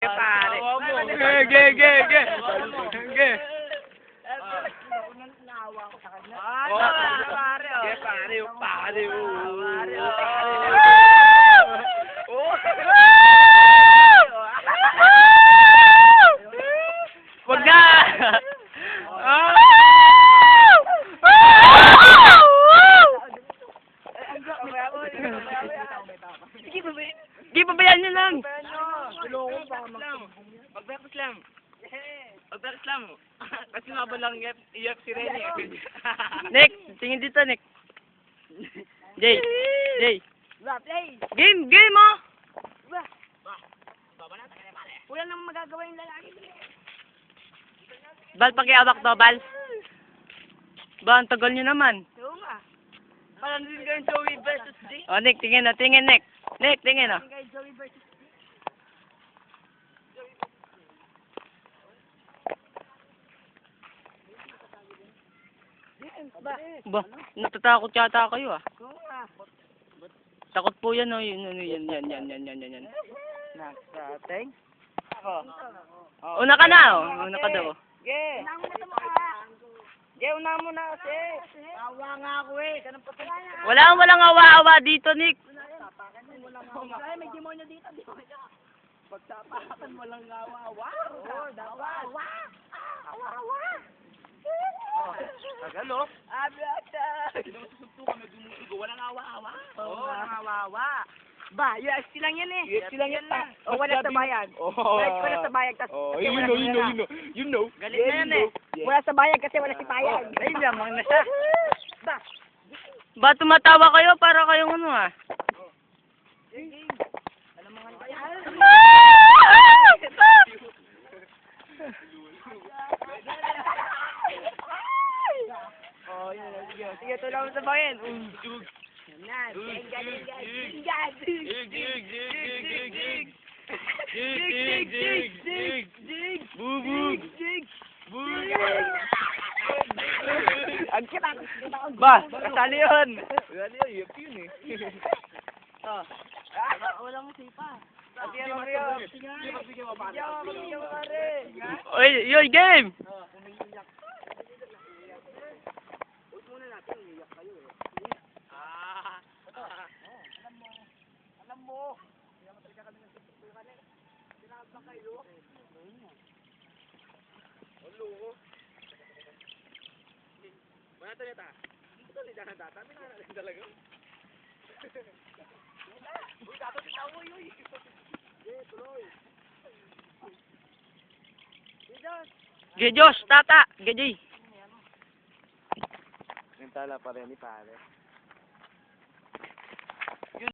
Pare. Ge. Wag na! Sige, pabayaan nyo lang. Pag-breakfast lang. Pag-breakfast lang. Kasi nga ba lang UFC rin eh. Nick, tingin dito, Nick. Jay. Game, oh! Wala nang magagawa yung lalaki. Bal, pakiawak to, Bal. Ba, ang tagal nyo naman. Oo nga. Parang din kayo Joey versus Jay. Oh, Nick, tingin, Nick. Nick, tingin, oh. Kay Joey versus Ba, natatakot yata kayo, ah. Oo nga. Takot po yan, oh. Yan. Nakating? Una ka na, oh. Una ka daw, oh. Ge! Una mo na sa mukha. Ge, una mo na kasi. Awa nga ako eh. Ganun pa sila na. Walang awa-awa dito, Nick. Ay, may demonyo dito. Demonyo. Pagtapakan mo lang awa-awa. Oo, dapat. Awa. Tagal, oh. Hindi mo susuntukan, may dumudugo. Walang awa-awa. Oo, awa. Ba, UFC lang yan eh. UFC lang yan. O, wala sa bayag. Wala sa bayag. You know. Galit na yan, eh. Wala sa bayag kasi wala si payag. Ay, lamang na siya. Ba, Ba, tumatawa kayo para kayong ano, ah. Oh, yun. Sige, tulungan mo sa bayan. yan. Ang kita. Ba, kasali yun. Kasali yun, yun yun eh. Walang sipa. Kasi ano rin. Bigyan mo pare. Oy, yoy, game! Alam mo. Mana ternyata? Ito ni jangan data, tapi nak ada talaga. Uy, dato kita uy. Tuloy. Ge, Josh, tata. Ge, Jay. Nintala pa rin ni pare.